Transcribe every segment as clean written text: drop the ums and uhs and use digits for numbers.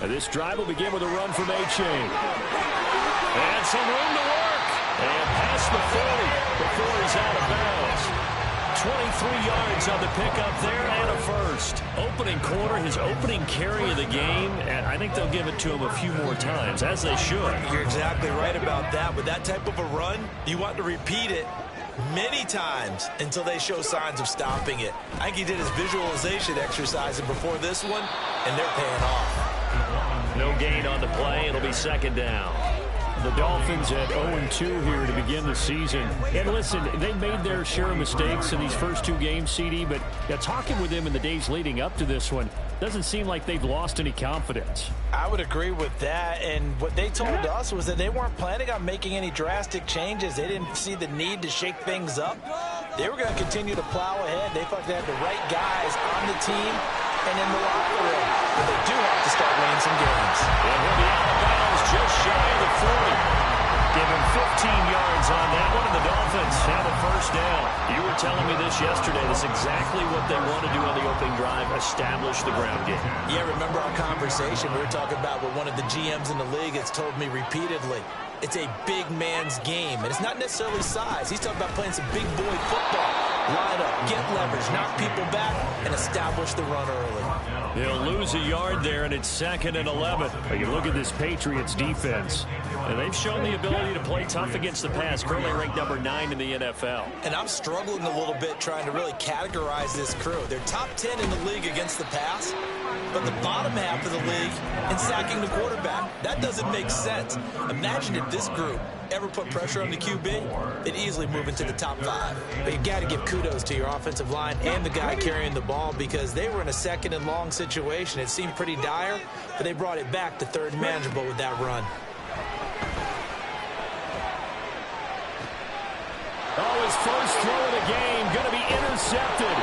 And this drive will begin with a run from A-Chain. And some room to work. And past the 40 before he's out of bounds. 23 yards on the pickup there and a first. Opening quarter, his opening carry of the game, and I think they'll give it to him a few more times, as they should. You're exactly right about that. With that type of a run, you want to repeat it many times until they show signs of stopping it. I think he did his visualization exercise before this one, and they're paying off. No gain on the play. It'll be second down. The Dolphins at 0-2 here to begin the season. And listen, they made their share of mistakes in these first two games, CD, but talking with them in the days leading up to this one, doesn't seem like they've lost any confidence. I would agree with that, and what they told us was that they weren't planning on making any drastic changes. They didn't see the need to shake things up. They were going to continue to plow ahead. They thought they had the right guys on the team and in the locker room. But they do have to start winning some games. And he'll be out of bounds just shy of the 40. Give him 15 yards on that one, and the Dolphins have a first down. You were telling me this yesterday. This is exactly what they want to do on the opening drive, establish the ground game. Yeah, remember our conversation? We were talking about what one of the GMs in the league has told me repeatedly. It's a big man's game, and it's not necessarily size. He's talking about playing some big boy football. Line up, get leverage, knock people back, and establish the run early. He'll lose a yard there, and it's 2nd and 11. But you look at this Patriots defense, and they've shown the ability to play tough against the pass, currently ranked number 9 in the NFL. And I'm struggling a little bit trying to really categorize this crew. They're top 10 in the league against the pass, but the bottom half of the league in sacking the quarterback. That doesn't make sense. Imagine if this group ever put pressure on the QB, they'd easily move into the top 5. But you got to give kudos to your offensive line and the guy carrying the ball, because they were in a 2nd and long situation. It seemed pretty dire, but they brought it back to 3rd and manageable with that run. Oh, his first throw of the game going to be intercepted.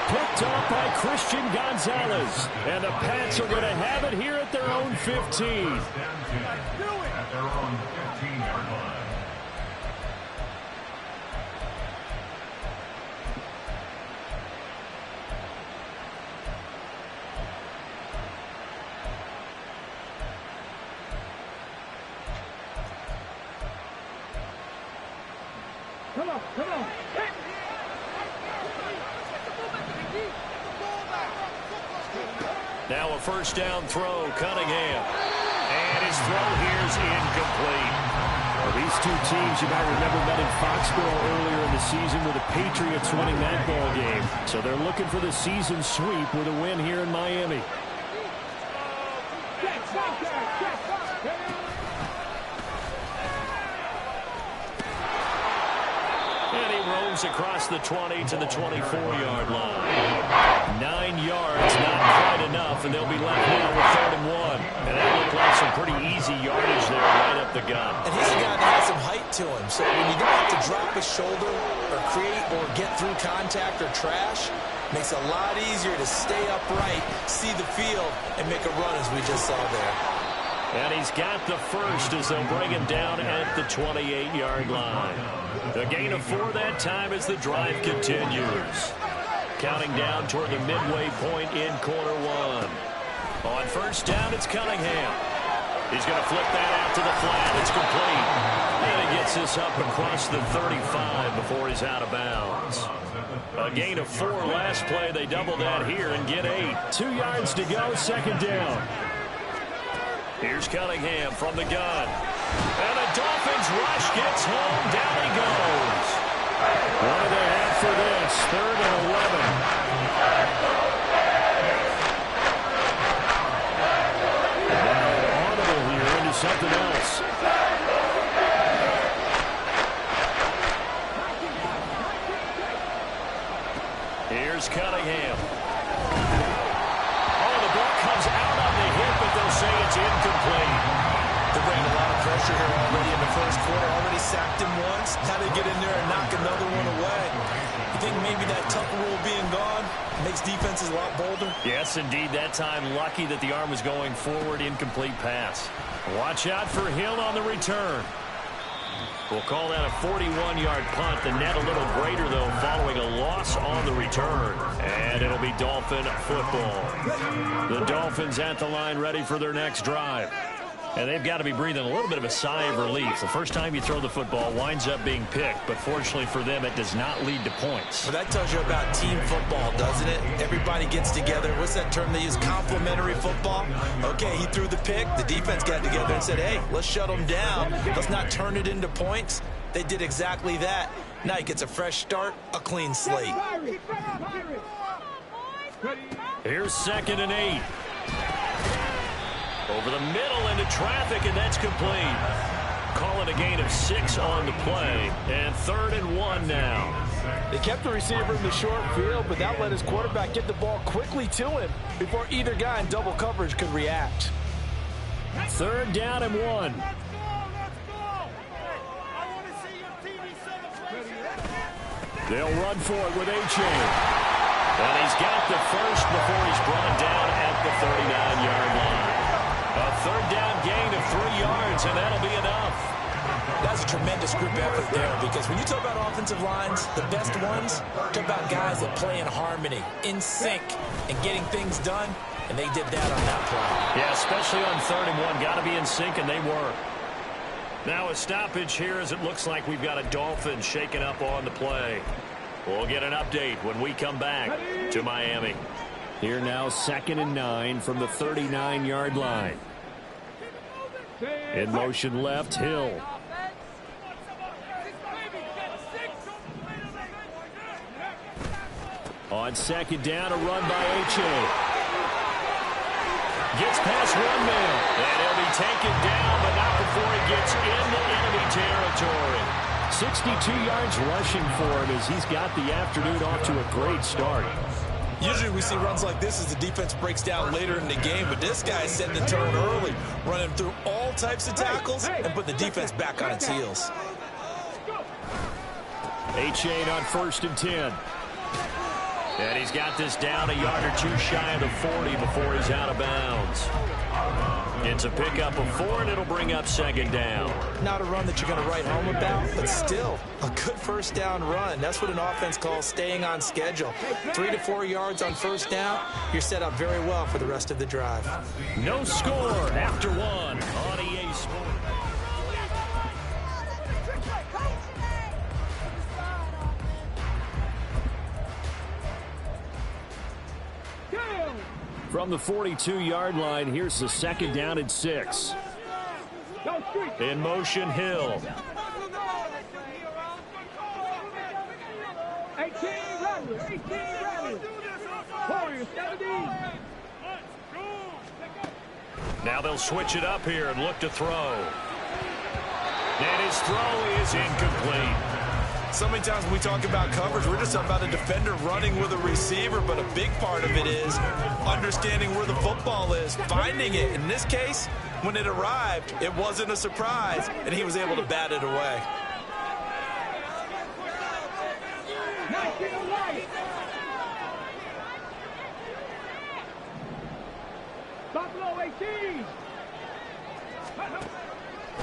Picked up by Christian Gonzalez. And the Pats are going to have it here at their own 15. Come on, come on. Now a first down throw, Cunningham. And his throw here is incomplete. Well, these two teams, you might remember, met in Foxborough earlier in the season with the Patriots winning that ball game. So they're looking for the season sweep with a win here in Miami. And he roams across the 20 to the 24-yard line. 9 yards, not quite enough, and they'll be left now with 3rd and 1. And that looked like some pretty easy yardage there right up the gut. And he's a guy that has some height to him, so when you don't have to drop his shoulder or create or get through contact or trash, makes it a lot easier to stay upright, see the field, and make a run as we just saw there. And he's got the first as they'll bring him down at the 28-yard line. The gain of 4 that time as the drive continues. Counting down toward the midway point in quarter 1. On first down, it's Cunningham. He's going to flip that out to the flat. It's complete. And he gets this up across the 35 before he's out of bounds. A gain of 4 last play. They double that here and get 8. 2 yards to go, 2nd down. Here's Cunningham from the gun. And the Dolphins rush gets home. Down he goes. What do they have for this? 3rd and 11. Now audible here into something else. Here's Cunningham. Oh, the ball comes out on the hit, but they'll say it's incomplete. They're bringing a lot of pressure here already in the first quarter. Already sacked him once. How to get in there and knock another one away. You think maybe that Tucker rule being gone makes defenses a lot bolder? Yes, indeed. That time, lucky that the arm was going forward. Incomplete pass. Watch out for Hill on the return. We'll call that a 41-yard punt. The net a little greater, though, following a loss on the return. And it'll be Dolphin football. The Dolphins at the line, ready for their next drive. And they've got to be breathing a little bit of a sigh of relief. The first time you throw the football winds up being picked, but fortunately for them, it does not lead to points. Well, that tells you about team football, doesn't it? Everybody gets together. What's that term they use? Complementary football? Okay, he threw the pick. The defense got together and said, hey, let's shut them down. Let's not turn it into points. They did exactly that. Now he gets a fresh start, a clean slate. Here's 2nd and 8. Over the middle into traffic, and that's complete. Calling a gain of 6 on the play. And 3rd and 1 now. They kept the receiver in the short field, but that let his quarterback get the ball quickly to him before either guy in double coverage could react. 3rd down and 1. They'll run for it with A-Chain. And he's got the first before he's brought down at the 39-yard line. A 3rd down gain of 3 yards, and that'll be enough. That's a tremendous group effort there, because when you talk about offensive lines, the best ones, talk about guys that play in harmony, in sync, and getting things done, and they did that on that play. Yeah, especially on 3rd and 1. Got to be in sync, and they were. Now a stoppage here as it looks like we've got a Dolphin shaking up on the play. We'll get an update when we come back to Miami. Here now 2nd and 9 from the 39-yard line. In motion left, Hill. On 2nd down, a run by A-Chain. Gets past one man, and he'll be taken down, but not before he gets into enemy territory. 62 yards rushing for him as he's got the afternoon off to a great start. Usually we see runs like this as the defense breaks down later in the game, but this guy is setting the tone early, running through all types of tackles and putting the defense back on its heels. A-Chain on 1st and 10. And he's got this down a yard or 2 shy of the 40 before he's out of bounds. It's a pickup of 4, and it'll bring up 2nd down. Not a run that you're going to write home about, but still a good 1st down run. That's what an offense calls staying on schedule. 3 to 4 yards on 1st down, you're set up very well for the rest of the drive. No score after 1 on EA Sports. From the 42-yard line, here's the 2nd down and 6. In motion, Hill. Now they'll switch it up here and look to throw. And his throw is incomplete. So many times when we talk about coverage, we're just about a defender running with a receiver, but a big part of it is understanding where the football is, finding it. In this case, when it arrived, it wasn't a surprise, and he was able to bat it away.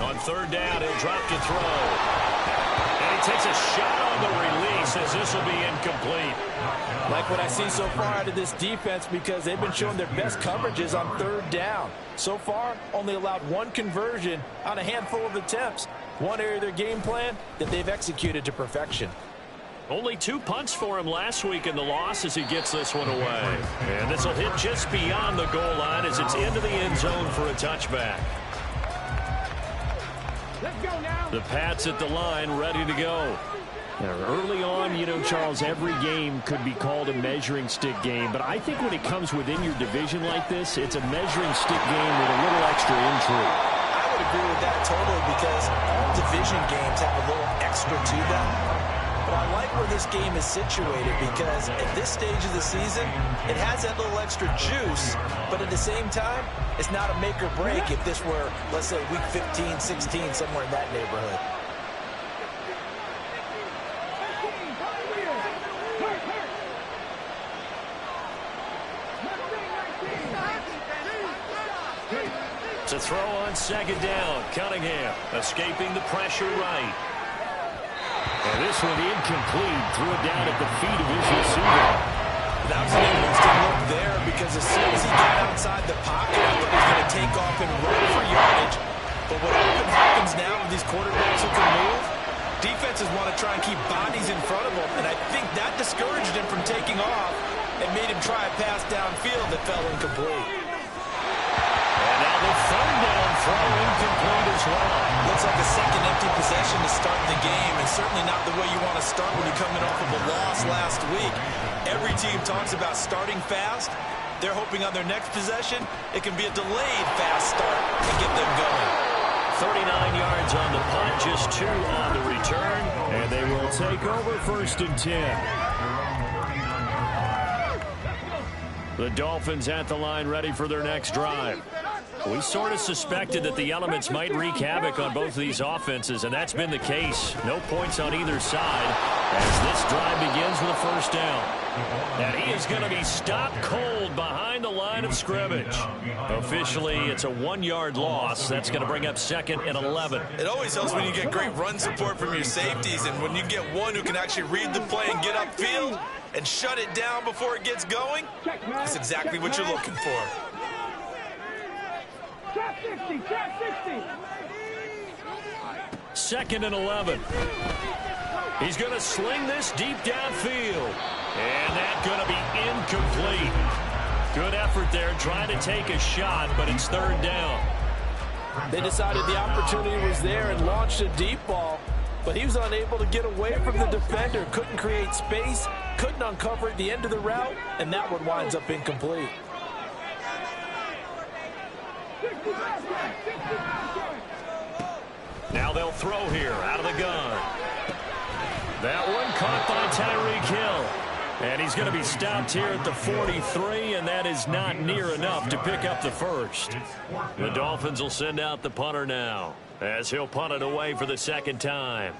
On 3rd down, he'll drop to throw. And he takes a shot on the release as this will be incomplete. Like what I see so far out of this defense, because they've been showing their best coverages on 3rd down. So far, only allowed 1 conversion on a handful of attempts. One area of their game plan that they've executed to perfection. Only 2 punts for him last week in the loss as he gets this one away. And this will hit just beyond the goal line as it's into the end zone for a touchback. The Pats at the line, ready to go. Now, early on, you know, Charles, every game could be called a measuring stick game. But I think when it comes within your division like this, it's a measuring stick game with a little extra intrigue. I would agree with that totally, because all division games have a little extra to them. But I like where this game is situated, because at this stage of the season, it has that little extra juice, but at the same time, it's not a make or break if this were, let's say, week 15, 16, somewhere in that neighborhood. To throw on second down. Cunningham escaping the pressure right. And this one incomplete. Threw it down at the feet of his receiver. That was an interesting look there because as soon as he got outside the pocket, I thought he was going to take off and run for yardage. But what often happens now with these quarterbacks who can move, defenses want to try and keep bodies in front of them, and I think that discouraged him from taking off and made him try a pass downfield that fell incomplete. And now the third down throw incomplete as well. Looks like a second empty possession to start the game, and certainly not the way you want to start when you're coming off of a loss last week. Every team talks about starting fast. They're hoping on their next possession, it can be a delayed fast start and get them going. 39 yards on the punt, just 2 on the return, and they will take over 1st and 10. The Dolphins at the line, ready for their next drive. We sort of suspected that the elements might wreak havoc on both of these offenses, and that's been the case. No points on either side as this drive begins with a first down. And he is going to be stopped cold behind the line of scrimmage. Officially, it's a 1-yard loss. That's going to bring up 2nd and 11. It always helps when you get great run support from your safeties, and when you get one who can actually read the play and get upfield and shut it down before it gets going, that's exactly what you're looking for. Trap 60, trap 60. 2nd and 11. He's going to sling this deep downfield. And that's going to be incomplete. Good effort there, trying to take a shot, but it's 3rd down. They decided the opportunity was there and launched a deep ball, but he was unable to get away from the defender. Couldn't create space, couldn't uncover at the end of the route, and that one winds up incomplete. Now they'll throw here out of the gun. That one caught by Tyreek Hill. And he's going to be stopped here at the 43, and that is not near enough to pick up the first. The Dolphins will send out the punter now as he'll punt it away for the 2nd time.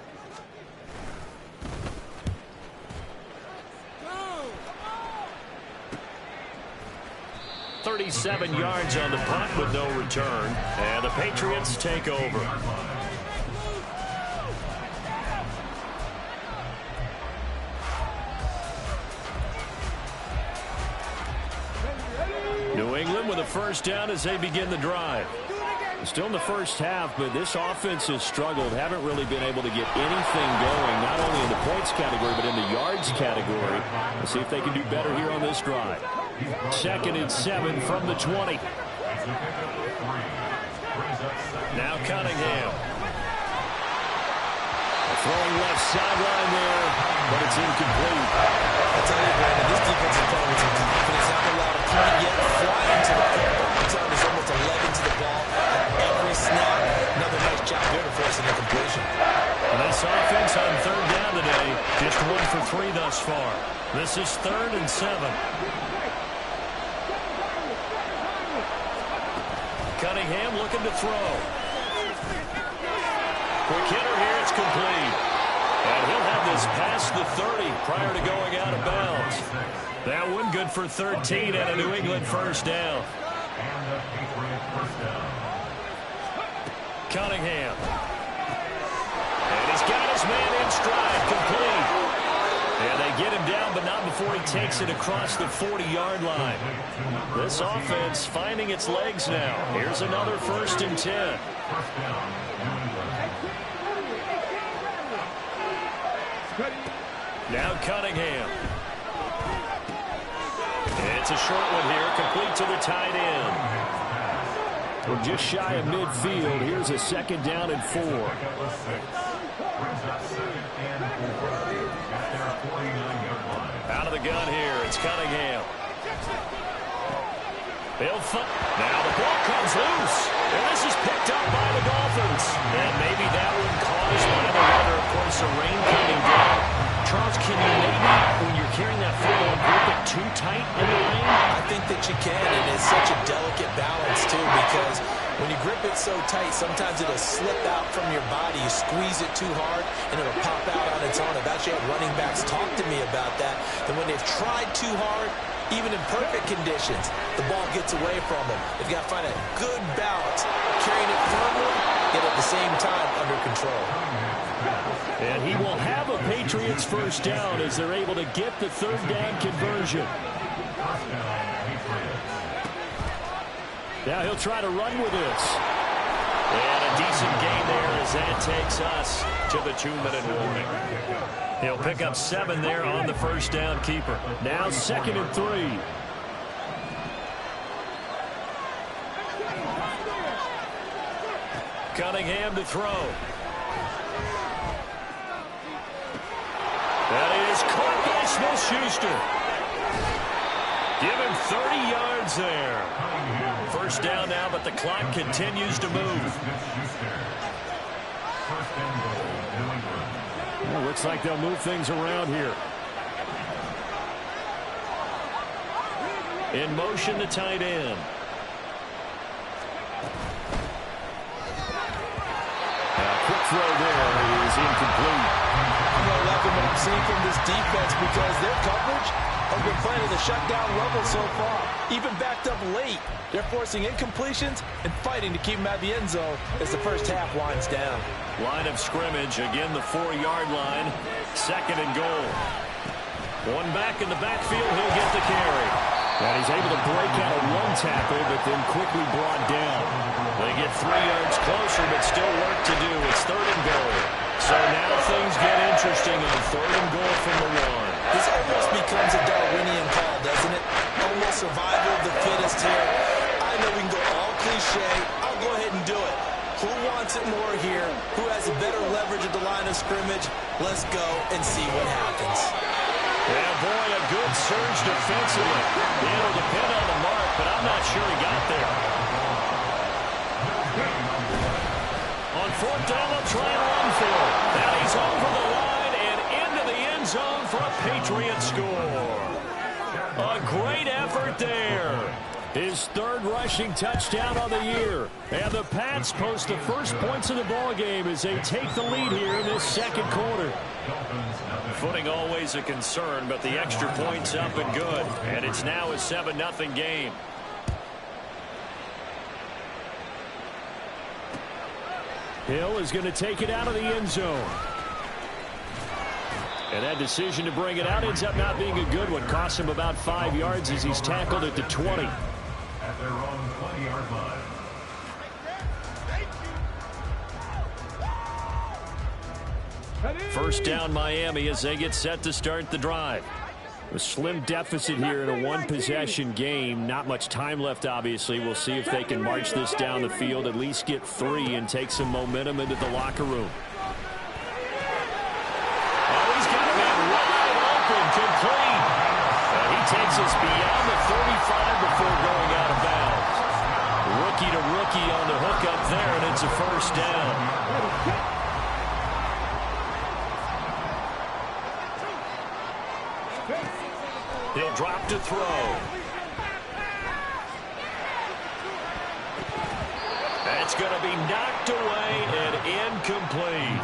$37 yards on the punt with no return, and the Patriots take over. New England with a first down as they begin the drive. Still in the first half, but this offense has struggled. Haven't really been able to get anything going, not only in the points category, but in the yards category. Let's see if they can do better here on this drive. 2nd and 7 from the 20. Now Cunningham. Throwing left sideline there, but it's incomplete. I tell you, Brandon, this defense is playing with some confidence. Not allowed a point yet. Flying to the football. Time is almost 11 to the ball every snap. Another nice job there to force an incompletion. And this offense on 3rd down today, just 1 for 3 thus far. This is 3rd and 7. Cunningham looking to throw. Quick hitter here, it's complete. And he'll have this past the 30 prior to going out of bounds. That one good for 13 and a New England first down. Cunningham. And he's got his man in stride, complete. And they get him down, but not before he takes it across the 40-yard line. This offense finding its legs now. Here's another 1st and 10. Now Cunningham. It's a short one here, complete to the tight end. We're just shy of midfield. Here's a 2nd down and 4. Out of the gun here, it's Cunningham. Now the ball comes loose, and this is picked up by the Dolphins. And maybe that one caused by the weather, of course, the rain coming down. Charles, can you maybe, when you're carrying that football, grip it too tight in the rain? I think that you can, and it's such a delicate balance, too, because when you grip it so tight, sometimes it'll slip out from your body. You squeeze it too hard, and it'll pop out on its own. I've actually had running backs talk to me about that, that when they've tried too hard, Even in perfect conditions, the ball gets away from them. They've got to find a good balance, carrying it firmly, yet at the same time under control. And he will have a Patriots first down as they're able to get the third down conversion. Now he'll try to run with this. And a decent gain there as that takes us to the 2-minute warning. He'll pick up 7 there on the first down keeper. Now 2nd and 3. Cunningham to throw. That is caught by Smith-Schuster. Give him 30 yards there. First down now, but the clock continues to move. Well, looks like they'll move things around here. In motion, the tight end. Quick throw there is incomplete. I'm really liking what I'm seeing from this defense because their coverage has been playing at the shutdown level so far. Even backed up late, they're forcing incompletions and fighting to keep them at the end zone as the first half winds down. Line of scrimmage, again the 4-yard line. 2nd and goal. One back in the backfield, he'll get the carry. And he's able to break out one tackle, but then quickly brought down. They get 3 yards closer, but still work to do. It's 3rd and goal. So now things get interesting on 3rd and goal from the 1. This almost becomes a Darwinian call, doesn't it? Almost survival of the fittest here. I know we can go all cliche. I'll go ahead and do it. Who wants it more here? Who has a better leverage at the line of scrimmage? Let's go and see what happens. Yeah, boy, a good surge defensively. It'll depend on the mark, but I'm not sure he got there. On 4th down, they'll try and run for it. Now he's over the line and into the end zone for a Patriot score. A great effort there. His 3rd rushing touchdown on the year. And the Pats post the first points of the ballgame as they take the lead here in this 2nd quarter. Footing always a concern, but the extra point's up and good. And it's now a 7-0 game. Hill is going to take it out of the end zone. And that decision to bring it out ends up not being a good one. Costs him about 5 yards as he's tackled at the 20. At their own 20-yard line. First down Miami as they get set to start the drive. A slim deficit here in a one-possession game. Not much time left, obviously. We'll see if they can march this down the field, at least get 3 and take some momentum into the locker room. Oh, he's got a man wide open, complete. He takes us beyond the 35 before going out of bounds. Rookie to rookie on the hook up there, and it's a first down. He'll drop to throw. That's going to be knocked away and incomplete.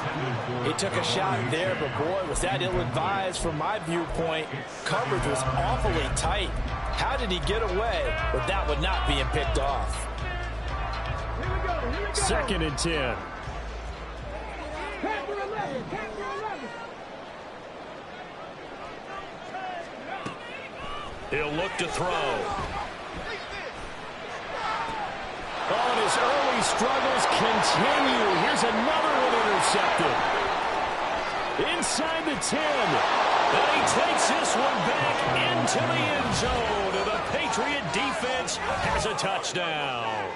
He took a shot there, but boy, was that ill-advised from my viewpoint. Coverage was awfully tight. How did he get away with that one not being picked off? 2nd and 10. He'll look to throw. Oh, and his early struggles continue. Here's another one intercepted. Inside the 10. And he takes this one back into the end zone. And the Patriot defense has a touchdown.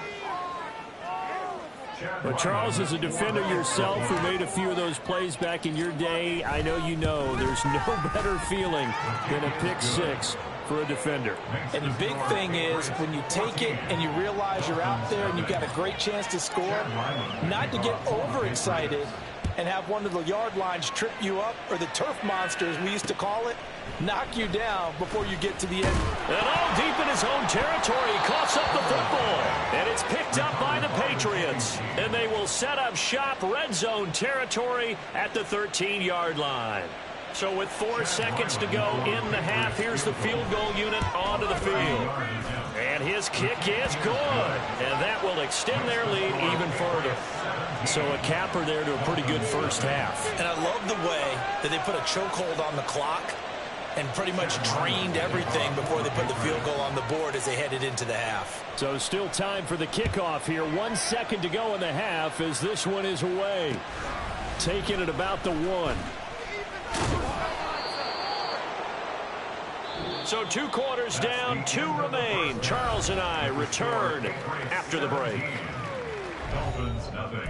But Charles, as a defender yourself who made a few of those plays back in your day, I know you know there's no better feeling than a pick 6 for a defender. And the big thing is when you take it and you realize you're out there and you've got a great chance to score, not to get overexcited and have one of the yard lines trip you up, or the turf monster, as we used to call it, knock you down before you get to the end. And all deep in his own territory, he coughs up the football. And it's picked up by the Patriots. And they will set up shop red zone territory at the 13-yard line. So with 4 seconds to go in the half, here's the field goal unit onto the field. And his kick is good. And that will extend their lead even further. So a capper there to a pretty good first half. And I love the way that they put a chokehold on the clock and pretty much drained everything before they put the field goal on the board as they headed into the half. So still time for the kickoff here. 1 second to go in the half as this one is away. Taking it about the 1. So 2 quarters down, 2 remain. Charles and I return after the break. Dolphins nothing.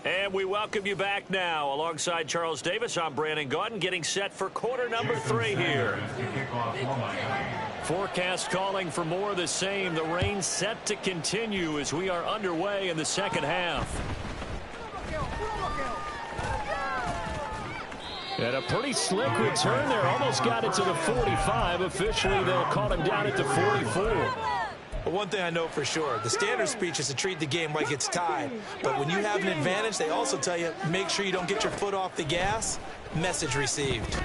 And we welcome you back now. Alongside Charles Davis, I'm Brandon Gaudin, getting set for quarter number 3 here. Forecast calling for more of the same. The rain set to continue as we are underway in the second half. And a pretty slick return there. Almost got it to the 45. Officially, they'll call him down at the 44. But one thing I know for sure, the standard speech is to treat the game like it's tied. But when you have an advantage, they also tell you, make sure you don't get your foot off the gas. Message received.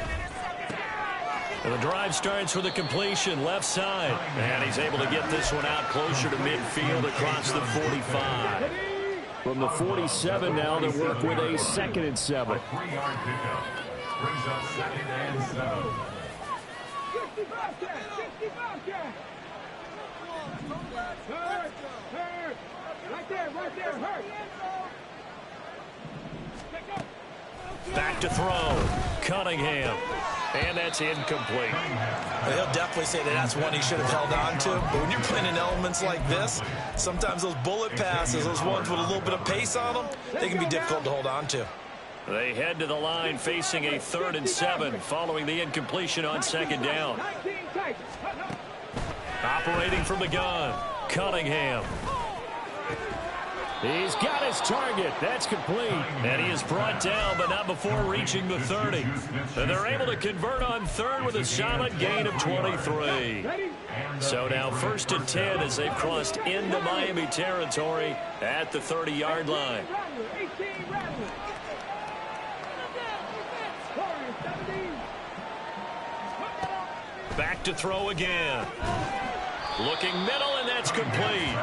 And the drive starts with a completion left side. And he's able to get this one out closer to midfield across the 45. From the 47 now, they work with a 2nd and 7. A 3-yard pickup brings up 2nd and 7. Back to throw. Cunningham. And that's incomplete. He'll definitely say that that's one he should have held on to. But when you're playing in elements like this, sometimes those bullet passes, those ones with a little bit of pace on them, they can be difficult to hold on to. They head to the line facing a 3rd and 7 following the incompletion on 2nd down. Operating from the gun, Cunningham. He's got his target. That's complete. And he is brought down, but not before reaching the 30. And they're able to convert on 3rd with a solid gain of 23. So now 1st and 10 as they've crossed into Miami territory at the 30-yard line. Back to throw again. Looking middle, and that's complete.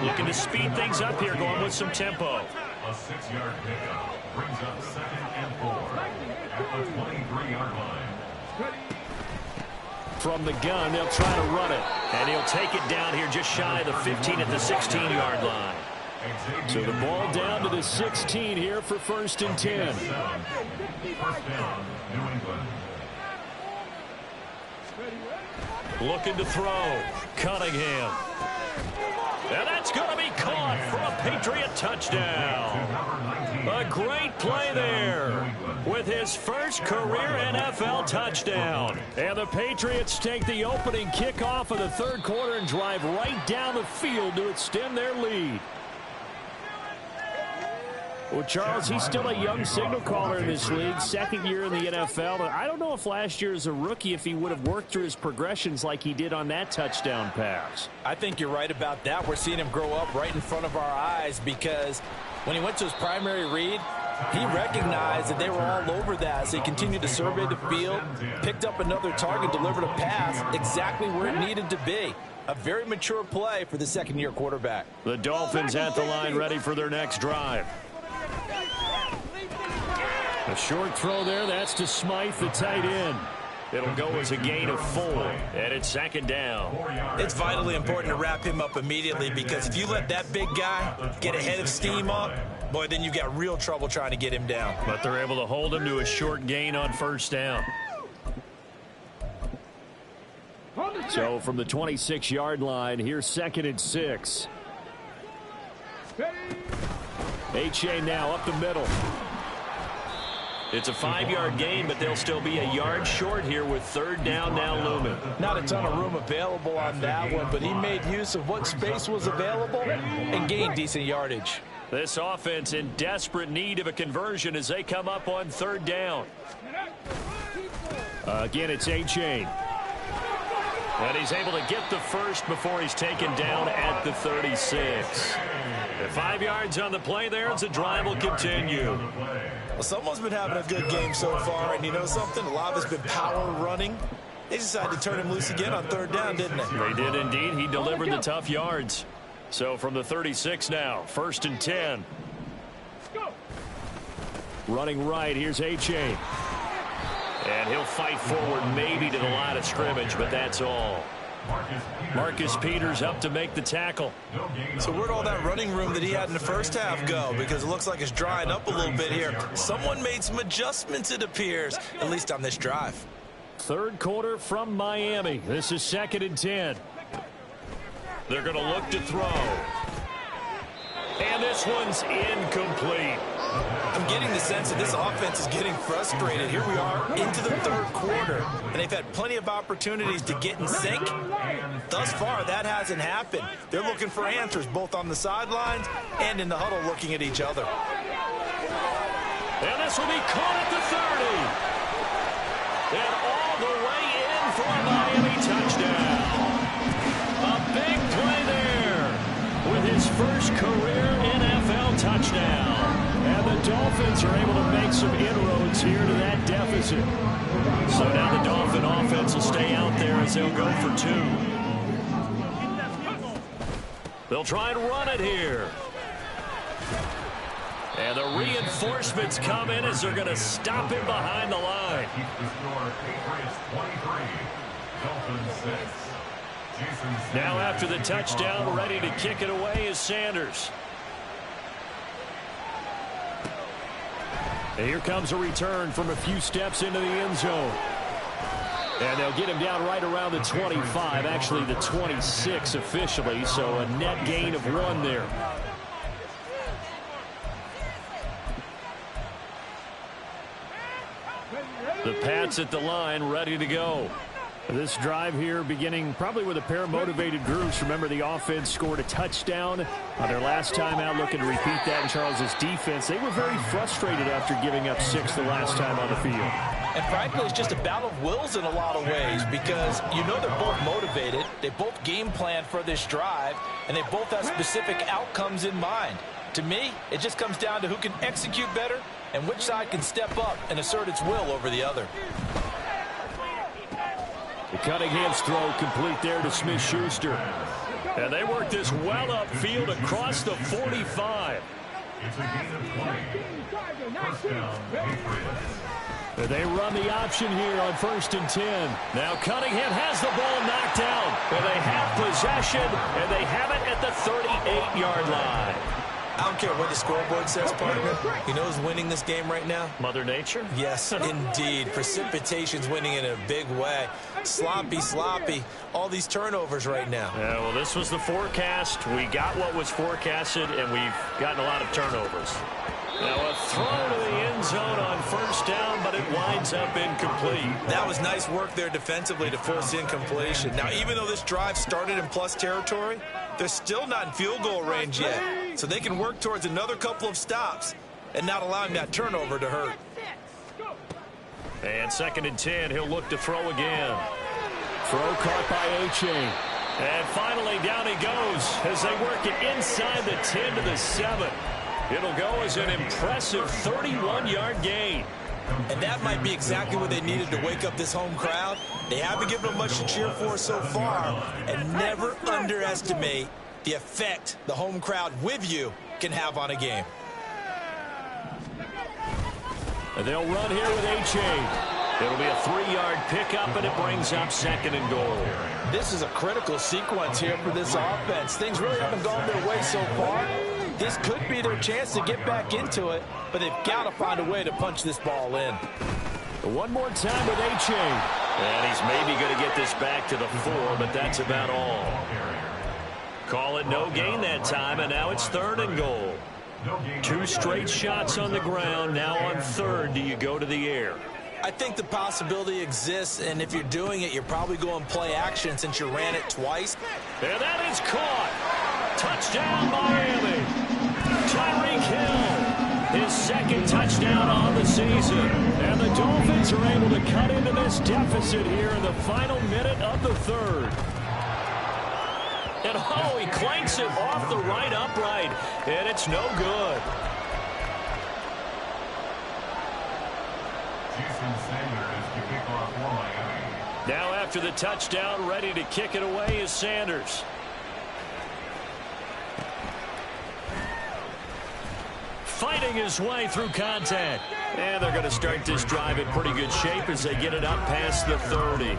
Looking to speed things up here, going with some tempo. A 6-yard pickup brings up 2nd and 4 at the 23-yard line. From the gun, they'll try to run it. And he'll take it down here just shy of the 15 at the 16-yard line. So the ball down to the 16 here for 1st and 10. 1st down, New England. Looking to throw. Cunningham. And that's going to be caught for a Patriot touchdown. A great play there with his first career NFL touchdown. And the Patriots take the opening kickoff of the 3rd quarter and drive right down the field to extend their lead. Well, Charles, he's still a young signal caller in this league, 2nd year in the NFL. And I don't know if last year as a rookie, if he would have worked through his progressions like he did on that touchdown pass. I think you're right about that. We're seeing him grow up right in front of our eyes because when he went to his primary read, he recognized that they were all over that. So he continued to survey the field, picked up another target, delivered a pass exactly where it needed to be. A very mature play for the 2nd-year quarterback. The Dolphins at the line ready for their next drive. A short throw there. That's to Smythe, the tight end. It'll go as a gain of 4, and it's 2nd down. It's vitally important to wrap him up immediately because if you let that big guy get ahead of steam up, boy, then you've got real trouble trying to get him down. But they're able to hold him to a short gain on 1st down. So from the 26-yard line, here's 2nd and 6. H.A. now up the middle. It's a 5-yard gain, but they'll still be a yard short here with third down now looming. Not a ton of room available on that one, but he made use of what space was available and gained decent yardage. This offense in desperate need of a conversion as they come up on third down. Again, it's A-Chain. And he's able to get the first before he's taken down at the 36. 5 yards on the play there as the drive will continue. Well, someone's been having a good game so far, and you know something? A lot of it's been power running. They decided to turn him loose again on third down, didn't they? They did indeed. He delivered the tough yards. So from the 36 now, 1st and 10. Running right, here's A-Chain. And he'll fight forward maybe to the line of scrimmage, but that's all. Marcus Peters up to make the tackle. So where'd all that running room that he had in the first half go? Because it looks like it's drying up a little bit here. Someone made some adjustments, it appears, at least on this drive. Third quarter from Miami. This is 2nd and 10. They're going to look to throw. And this one's incomplete. I'm getting the sense that this offense is getting frustrated. Here we are into the third quarter, and they've had plenty of opportunities to get in sync. Thus far, that hasn't happened. They're looking for answers both on the sidelines and in the huddle looking at each other. And this will be caught at the 30. And all the way in for a Miami touchdown. A big play there with his first career NFL touchdown. And the Dolphins are able to make some inroads here to that deficit. So now the Dolphin offense will stay out there as they'll go for 2. They'll try and run it here. And the reinforcements come in as they're going to stop him behind the line. Now after the touchdown, ready to kick it away is Sanders. And here comes a return from a few steps into the end zone. And they'll get him down right around the 25, actually the 26 officially, so a net gain of 1 there. The Pats at the line, ready to go. This drive here beginning probably with a pair of motivated groups. Remember, the offense scored a touchdown on their last time out, looking to repeat that in Charles's defense. They were very frustrated after giving up 6 the last time on the field. And frankly, it's just a battle of wills in a lot of ways because you know they're both motivated. They both game plan for this drive, and they both have specific outcomes in mind. To me, it just comes down to who can execute better and which side can step up and assert its will over the other. The Cunningham's throw complete there to Smith-Schuster. And they work this well upfield across the 45. And they run the option here on 1st and 10. Now Cunningham has the ball knocked down. And they have possession, and they have it at the 38-yard line. I don't care what the scoreboard says, partner. You know who's winning this game right now? Mother Nature? Yes, indeed. Precipitation's winning in a big way. Sloppy, sloppy. All these turnovers right now. Yeah, well, this was the forecast. We got what was forecasted, and we've gotten a lot of turnovers. Now a throw to the end zone on 1st down, but it winds up incomplete. That was nice work there defensively to force incompletion. Now, even though this drive started in plus territory, they're still not in field goal range yet. So they can work towards another couple of stops and not allowing that turnover to hurt. And 2nd and 10, he'll look to throw again. Throw caught by A-Chain. And finally down he goes as they work it inside the 10 to the 7. It'll go as an impressive 31-yard gain. And that might be exactly what they needed to wake up this home crowd. They haven't given them much to cheer for so far. And never underestimate the effect the home crowd with you can have on a game. And they'll run here with A-Chain. It'll be a 3-yard pickup, and it brings up 2nd and goal. This is a critical sequence here for this offense. Things really haven't gone their way so far. This could be their chance to get back into it, but they've got to find a way to punch this ball in. One more time with A-Chain. And he's maybe going to get this back to the 4, but that's about all. Call it no gain that time, and now it's 3rd and goal. Two straight shots on the ground. Now on third, do you go to the air? I think the possibility exists, and if you're doing it, you're probably going play action since you ran it twice. And that is caught. Touchdown, Miami. Tyreek Hill, his second touchdown on the season. And the Dolphins are able to cut into this deficit here in the final minute of the third. And oh, he clanks it off the right upright, and it's no good. Now after the touchdown, ready to kick it away is Sanders. Fighting his way through contact. And they're going to start this drive in pretty good shape as they get it up past the 30.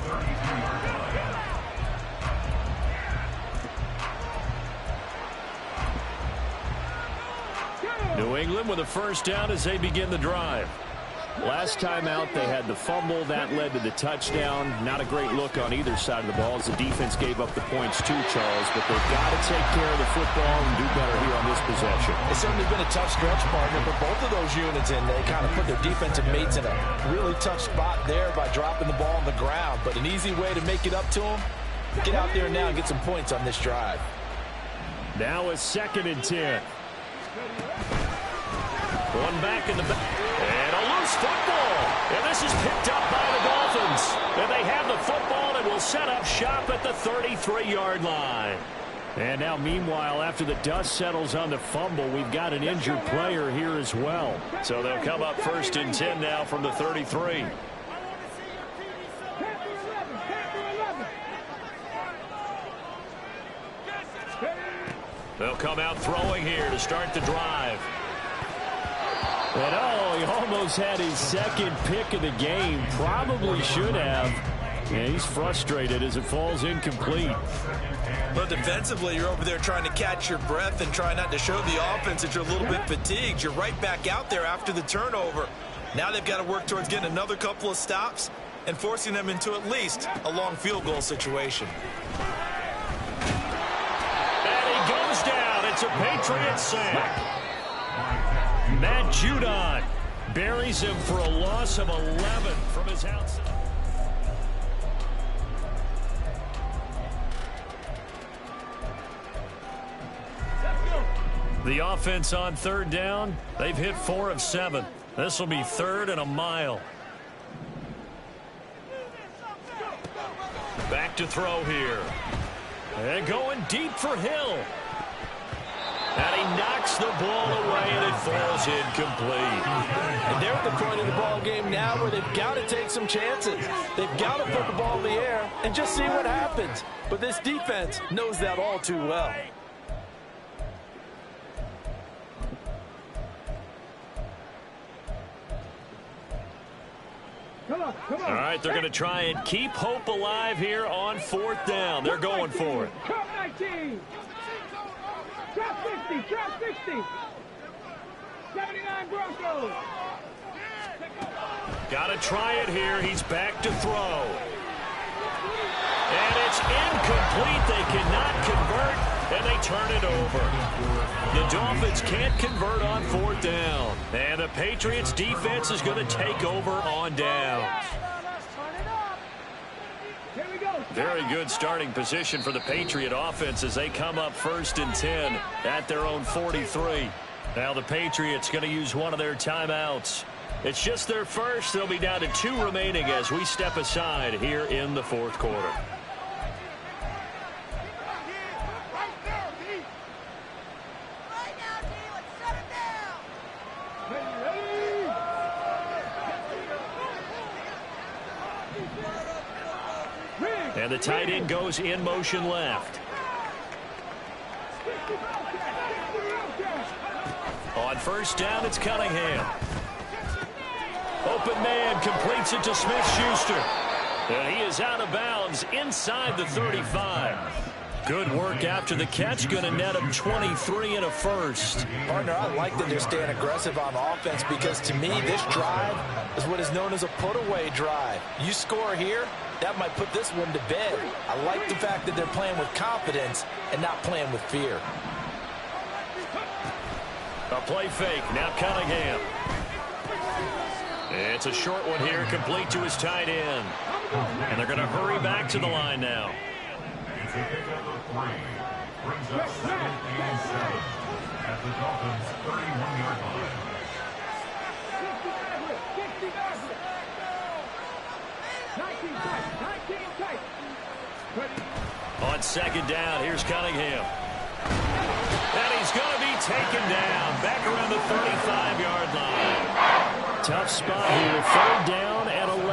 New England with a first down as they begin the drive. Last time out, they had the fumble. That led to the touchdown. Not a great look on either side of the ball as the defense gave up the points too, Charles. But they've got to take care of the football and do better here on this possession. It's certainly been a tough stretch, partner, but both of those units, and they kind of put their defensive mates in a really tough spot there by dropping the ball on the ground. But an easy way to make it up to them, get out there now and get some points on this drive. Now a 2nd and 10. One back in the back. And a loose football. And this is picked up by the Dolphins. And they have the football and will set up shop at the 33-yard line. And now, meanwhile, after the dust settles on the fumble, we've got an injured player here as well. So they'll come up 1st and 10 now from the 33. They'll come out throwing here to start the drive. And oh, he almost had his second pick of the game. Probably should have. And he's frustrated as it falls incomplete. But defensively, you're over there trying to catch your breath and try not to show the offense that you're a little bit fatigued. You're right back out there after the turnover. Now they've got to work towards getting another couple of stops and forcing them into at least a long field goal situation. And he goes down. It's a Patriot sack. Matt Judon buries him for a loss of 11 from his outside. The offense on 3rd down, they've hit 4 of 7. This will be 3rd and a mile. Back to throw here. And going deep for Hill. And he knocks the ball away, and it falls incomplete. And they're at the point of the ball game now where they've got to take some chances. They've got to put the ball in the air and just see what happens. But this defense knows that all too well. All right, they're going to try and keep hope alive here on 4th down. They're going for it. Drop 19. Drop 60. Drop 60. 79 Broncos. Got to try it here. He's back to throw. And it's incomplete. They cannot convert, and they turn it over. The Dolphins can't convert on 4th down. And the Patriots defense is going to take over on downs. Very good starting position for the Patriot offense as they come up 1st and 10 at their own 43. Now the Patriots going to use one of their timeouts. It's just their first. They'll be down to 2 remaining as we step aside here in the 4th quarter. And the tight end goes in motion left. On 1st down, it's Cunningham. Open man completes it to Smith-Schuster. And he is out of bounds inside the 35. Good work after the catch. Going to net him 23 and a first. Partner, I like that they're staying aggressive on offense because to me, this drive is what is known as a put-away drive. You score here, that might put this one to bed. I like the fact that they're playing with confidence and not playing with fear. A Play fake. Now Cunningham. It's a short one here, complete to his tight end. And they're going to hurry back to the line now. It's a pickup of 3. Brings up 2nd and 7 at the Dolphins' 31-yard line. 19 tight. On 2nd down, here's Cunningham. And he's going to be taken down back around the 35-yard line. Tough spot here. 3rd down and 11.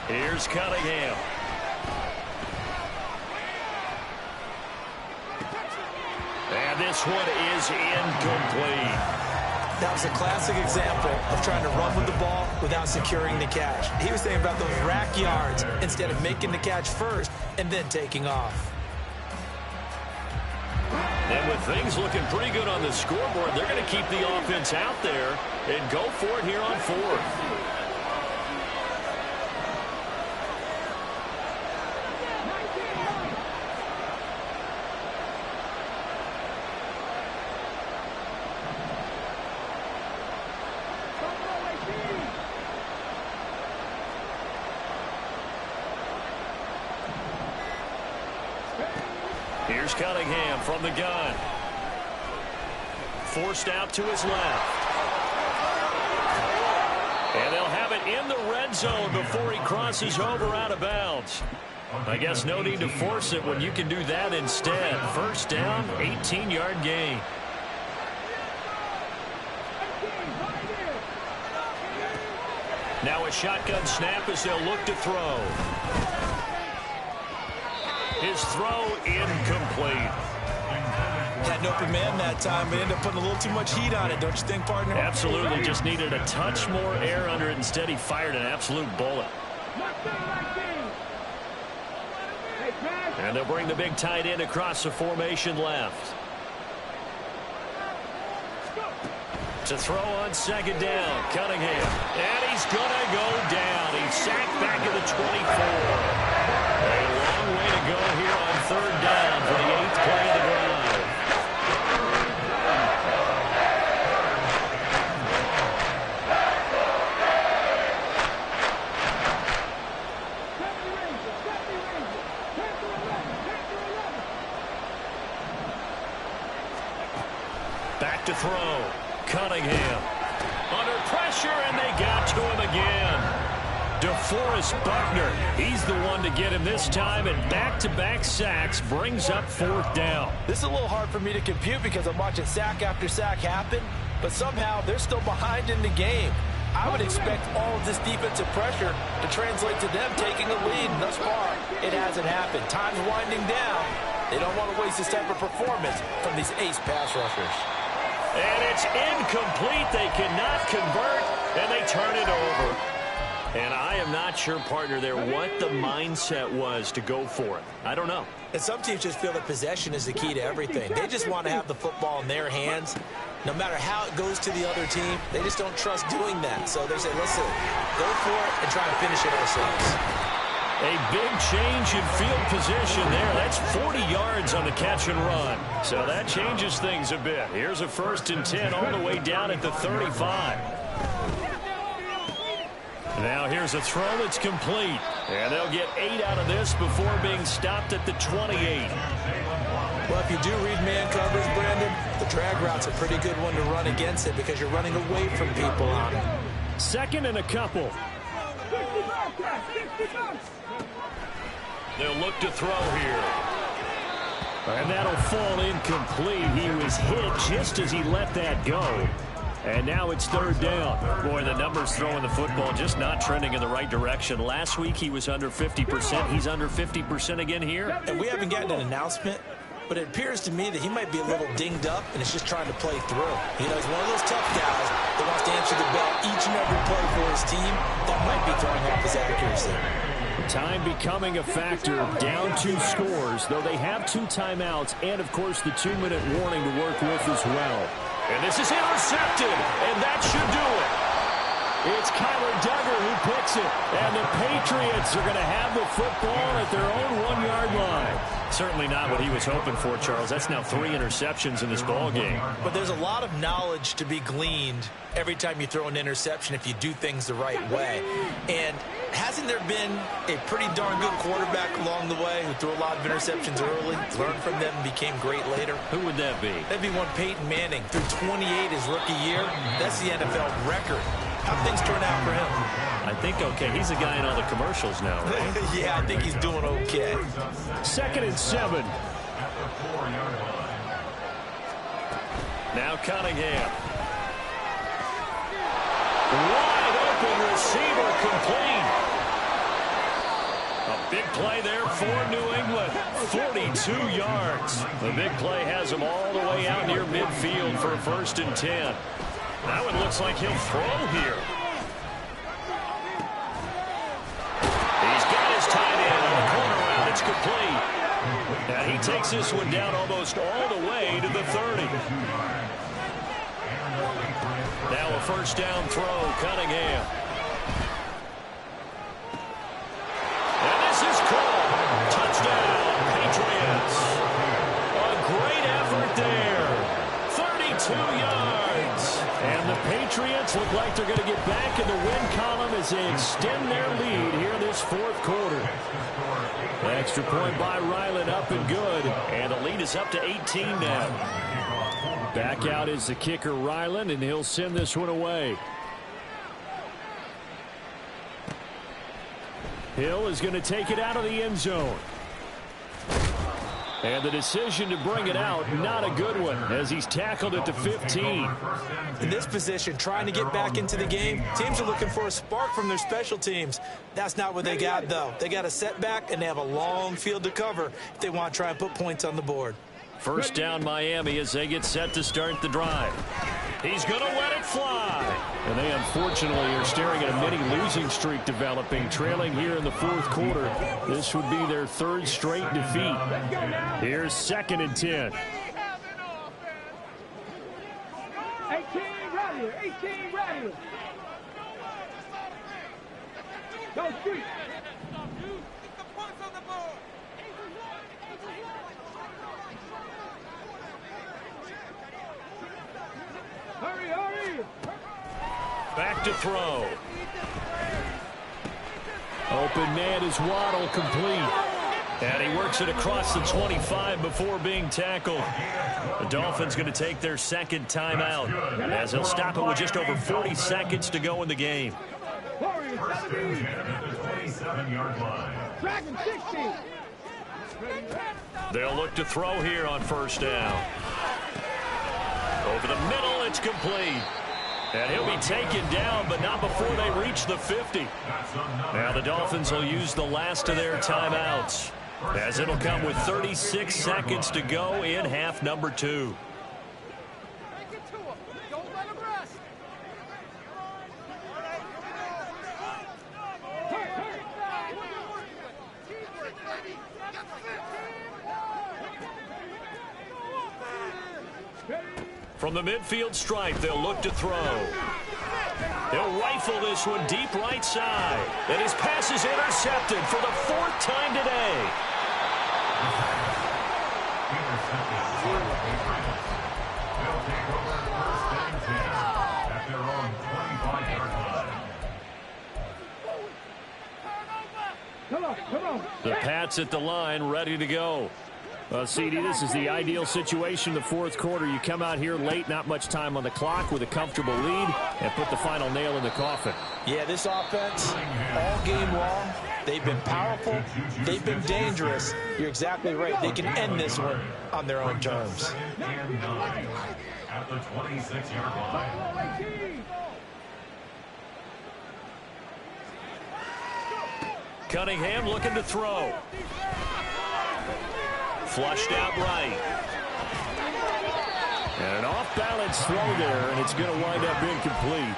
Here's Cunningham. And this one is incomplete. That was a classic example of trying to run with the ball without securing the catch. He was thinking about those rack yards instead of making the catch first and then taking off. And with things looking pretty good on the scoreboard, they're going to keep the offense out there and go for it here on 4th. Here's Cunningham from the gun. Forced out to his left. And they'll have it in the red zone before he crosses over out of bounds. I guess no need to force it when you can do that instead. 1st down, 18-yard gain. Now a shotgun snap as they'll look to throw. His throw incomplete. Had an open man that time, but ended up putting a little too much heat on it, don't you think, partner? Absolutely. Just needed a touch more air under it. Instead, he fired an absolute bullet. And they'll bring the big tight end across the formation left. To throw on 2nd down, Cunningham. And he's going to go down. He's sacked back at the 24. A long way to go here on 3rd down for the 8th play of the drive. Back to throw. Cunningham. Under pressure, and they got to him again. DeForest Buckner, he's the one to get him this time, and back-to-back sacks brings up 4th down. This is a little hard for me to compute because I'm watching sack after sack happen, but somehow they're still behind in the game. I would expect all of this defensive pressure to translate to them taking a lead, and thus far, it hasn't happened. Time's winding down. They don't want to waste this type of performance from these ace pass rushers. And it's incomplete. They cannot convert, and they turn it over. And I am not sure, partner, there what the mindset was to go for it. I don't know. And some teams just feel that possession is the key to everything. They just want to have the football in their hands. No matter how it goes to the other team, they just don't trust doing that. So they say, listen, go for it and try to finish it ourselves. A big change in field position there. That's 40 yards on the catch and run. So that changes things a bit. Here's a 1st and 10 all the way down at the 35. Now here's a throw that's complete. And they'll get 8 out of this before being stopped at the 28. Well, if you do read man coverage, Brandon, the drag route's a pretty good one to run against it because you're running away from people on it. 2nd and a couple. They'll look to throw here. And that'll fall incomplete. He was hit just as he let that go. And now it's 3rd down. Boy, the numbers throwing the football just not trending in the right direction. Last week he was under 50%. He's under 50% again here. And we haven't gotten an announcement, but it appears to me that he might be a little dinged up and is just trying to play through. You know, he's one of those tough guys that wants to answer the bell each and every play for his team. That might be throwing off his accuracy. Time becoming a factor. Down 2 scores, though they have 2 timeouts and, of course, the 2-minute warning to work with as well. And this is intercepted, and that should do it. It's Kyler Duggar who picks it. And the Patriots are going to have the football at their own 1-yard line. Certainly not what he was hoping for, Charles. That's now 3 interceptions in this ball game. But there's a lot of knowledge to be gleaned every time you throw an interception if you do things the right way. And hasn't there been a pretty darn good quarterback along the way who threw a lot of interceptions early, learned from them, and became great later? Who would that be? That'd be one Peyton Manning. Threw 28 his rookie year. That's the NFL record. How'd things turn out for him? I think okay. He's the guy in all the commercials now, right? Yeah, I think he's doing okay. 2nd and 7. Now Cunningham. Wide open receiver complete. A big play there for New England. 42 yards. The big play has him all the way out near midfield for a 1st and 10. That one looks like he'll throw here. He's got his tight end on the corner route. It's complete. And he takes this one down almost all the way to the 30. Now a 1st down throw, Cunningham. And this is called. Touchdown, Patriots. A great effort there. 32 yards. And the Patriots look like they're going to get back in the win column as they extend their lead here in this 4th quarter. Extra point by Ryland, up and good. And the lead is up to 18 now. Back out is the kicker, Ryland, and he'll send this one away. Hill is going to take it out of the end zone. And the decision to bring it out, not a good one, as he's tackled at the 15. In this position, trying to get back into the game, teams are looking for a spark from their special teams. That's not what they got, though. They got a setback, and they have a long field to cover if they want to try and put points on the board. 1st down, Miami, as they get set to start the drive. He's going to let it fly. And they, unfortunately, are staring at a mini losing streak developing, trailing here in the 4th quarter. This would be their 3rd straight defeat. Here's 2nd and 10. 18 right here. 18 right here. Go street. Hurry, hurry. Back to throw. Open man is Waddle, complete. And he works it across the 25 before being tackled. The Dolphins going to take their 2nd timeout, as they'll stop it with just over 40 seconds to go in the game. Dragon 60. They'll look to throw here on 1st down. Over the middle, it's complete. And he'll be taken down, but not before they reach the 50. Now the Dolphins will use the last of their timeouts, as it'll come with 36 seconds to go in half number 2. From the midfield stripe, they'll look to throw. They'll rifle this one deep right side. And his pass is intercepted for the 4th time today. Come on, come on. The Pats at the line, ready to go. CD, this is the ideal situation in the 4th quarter. You come out here late, not much time on the clock, with a comfortable lead, and put the final nail in the coffin. Yeah, this offense, all game long, they've been powerful, they've been dangerous. You're exactly right. They can end this one on their own terms. At the 26-yard line. Cunningham looking to throw. Flushed out right. And an off-balance throw there, and it's going to wind up incomplete.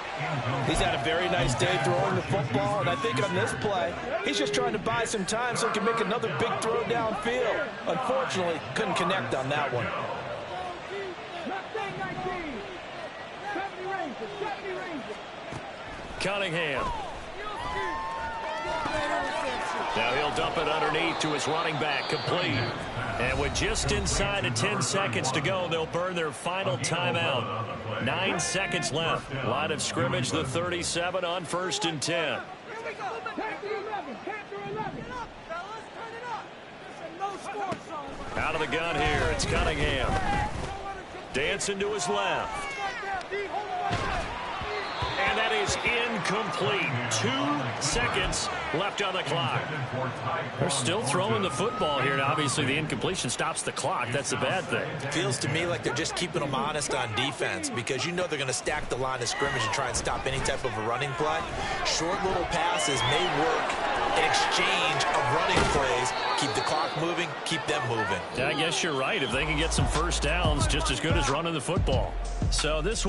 He's had a very nice day throwing the football, and I think on this play, he's just trying to buy some time so he can make another big throw downfield. Unfortunately, couldn't connect on that one. Cunningham. Now he'll dump it underneath to his running back, complete. And with just inside of 10 seconds to go, they'll burn their final timeout. 9 seconds left. Line of scrimmage, the 37 on 1st and 10. Out of the gun here, it's Cunningham. Dancing to his left. And that is incomplete. 2 seconds left on the clock. They're still throwing the football here, and obviously the incompletion stops the clock. That's a bad thing. Feels to me like they're just keeping them honest on defense because you know they're going to stack the line of scrimmage and try and stop any type of a running play. Short little passes may work in exchange of running plays. Keep the clock moving, keep them moving. I guess you're right. If they can get some first downs, just as good as running the football. So this